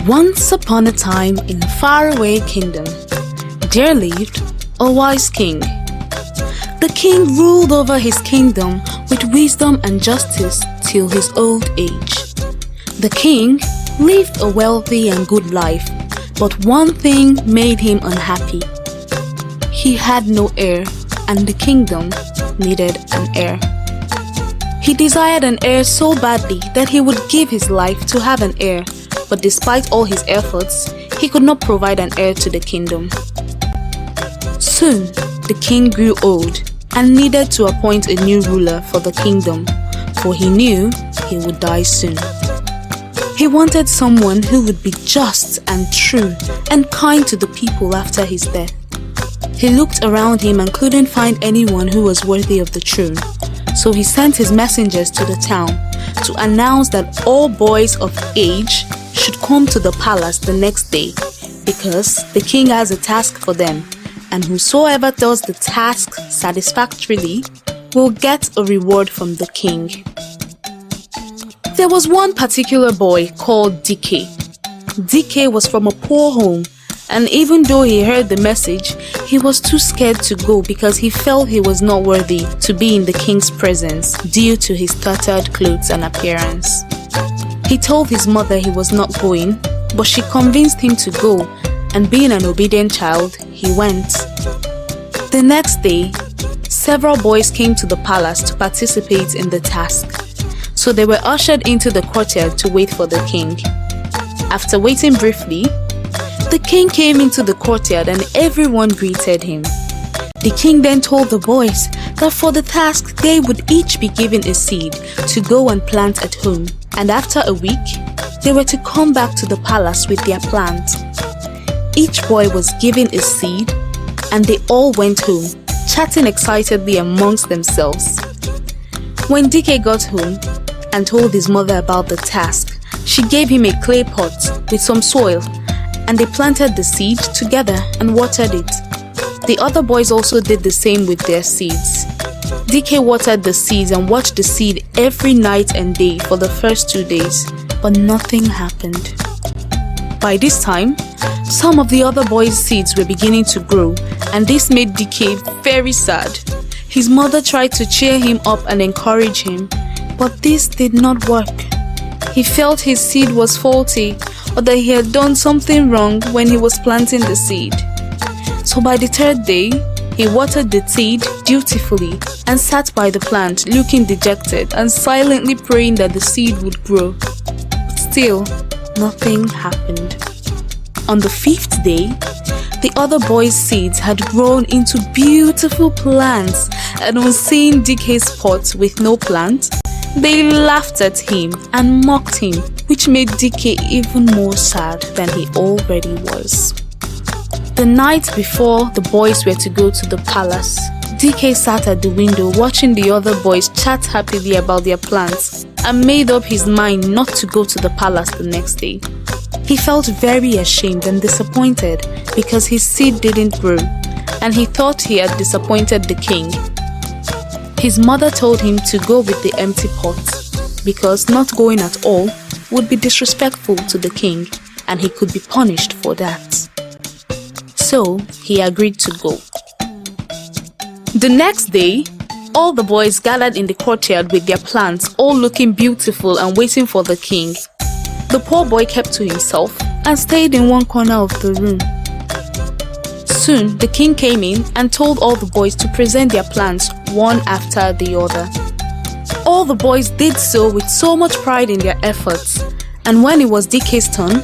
Once upon a time in a faraway kingdom, there lived a wise king. The king ruled over his kingdom with wisdom and justice till his old age. The king lived a wealthy and good life, but one thing made him unhappy. He had no heir, and the kingdom needed an heir. He desired an heir so badly that he would give his life to have an heir. But despite all his efforts, he could not provide an heir to the kingdom. Soon, the king grew old and needed to appoint a new ruler for the kingdom, for he knew he would die soon. He wanted someone who would be just and true and kind to the people after his death. He looked around him and couldn't find anyone who was worthy of the throne, so he sent his messengers to the town to announce that all boys of age should come to the palace the next day, because the king has a task for them, and whosoever does the task satisfactorily will get a reward from the king. There was one particular boy called DK. DK was from a poor home, and even though he heard the message, he was too scared to go because he felt he was not worthy to be in the king's presence due to his tattered clothes and appearance. He told his mother he was not going, but she convinced him to go, and being an obedient child, he went. The next day, several boys came to the palace to participate in the task, so they were ushered into the courtyard to wait for the king. After waiting briefly, the king came into the courtyard and everyone greeted him. The king then told the boys that for the task they would each be given a seed to go and plant at home, and after a week, they were to come back to the palace with their plant. Each boy was given a seed, and they all went home, chatting excitedly amongst themselves. When DK got home and told his mother about the task, she gave him a clay pot with some soil, and they planted the seed together and watered it. The other boys also did the same with their seeds. DK watered the seeds and watched the seed every night and day for the first 2 days, but nothing happened. By this time, some of the other boys' seeds were beginning to grow, and this made DK very sad. His mother tried to cheer him up and encourage him, but this did not work. He felt his seed was faulty, or that he had done something wrong when he was planting the seed. So by the third day, he watered the seed dutifully and sat by the plant looking dejected and silently praying that the seed would grow. But still, nothing happened. On the 5th day, the other boys' seeds had grown into beautiful plants, and on seeing DK's pot with no plant, they laughed at him and mocked him, which made DK even more sad than he already was. The night before the boys were to go to the palace, DK sat at the window watching the other boys chat happily about their plans and made up his mind not to go to the palace the next day. He felt very ashamed and disappointed because his seed didn't grow, and he thought he had disappointed the king. His mother told him to go with the empty pot because not going at all would be disrespectful to the king, and he could be punished for that. So he agreed to go. The next day, all the boys gathered in the courtyard with their plants, all looking beautiful and waiting for the king. The poor boy kept to himself and stayed in one corner of the room. Soon, the king came in and told all the boys to present their plants one after the other. All the boys did so with so much pride in their efforts, and when it was DK's turn,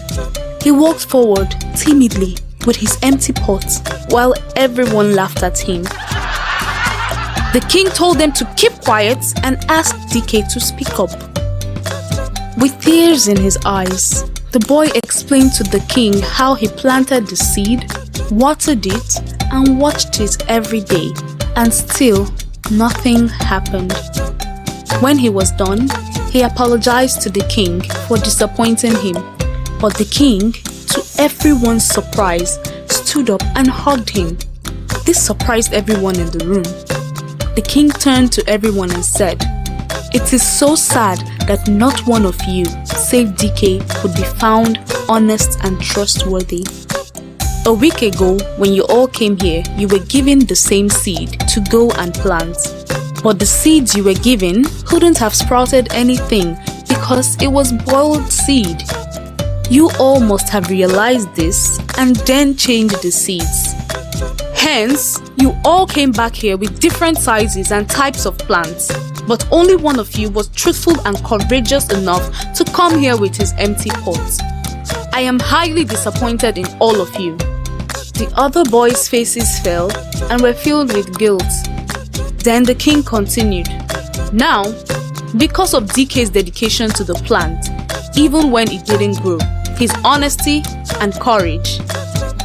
he walked forward timidly with his empty pot while everyone laughed at him. The king told them to keep quiet and asked DK to speak up. With tears in his eyes, the boy explained to the king how he planted the seed, watered it, and watched it every day, and still nothing happened. When he was done, he apologized to the king for disappointing him, but the king, to everyone's surprise, stood up and hugged him. This surprised everyone in the room. The king turned to everyone and said, "It is so sad that not one of you, save DK, could be found honest and trustworthy. A week ago, when you all came here, you were given the same seed to go and plant. But the seeds you were given couldn't have sprouted anything because it was boiled seed. You all must have realized this and then changed the seeds. Hence, you all came back here with different sizes and types of plants, but only one of you was truthful and courageous enough to come here with his empty pot. I am highly disappointed in all of you." The other boys' faces fell and were filled with guilt. Then the king continued, "Now, because of DK's dedication to the plant, even when it didn't grow, his honesty and courage,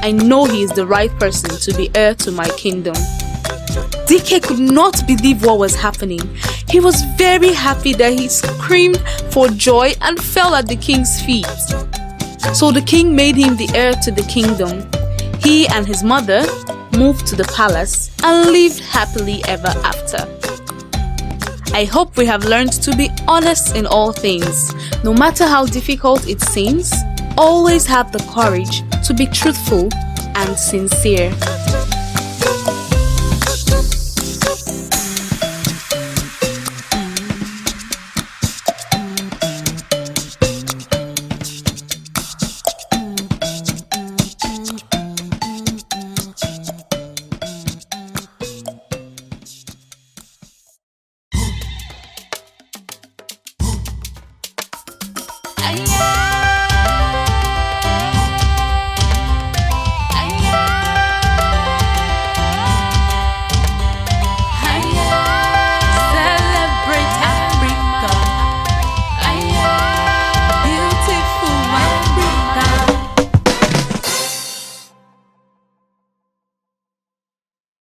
I know he is the right person to be heir to my kingdom." DK could not believe what was happening. He was very happy that he screamed for joy and fell at the king's feet. So the king made him the heir to the kingdom. He and his mother moved to the palace and lived happily ever after. I hope we have learned to be honest in all things. No matter how difficult it seems, always have the courage to be truthful and sincere.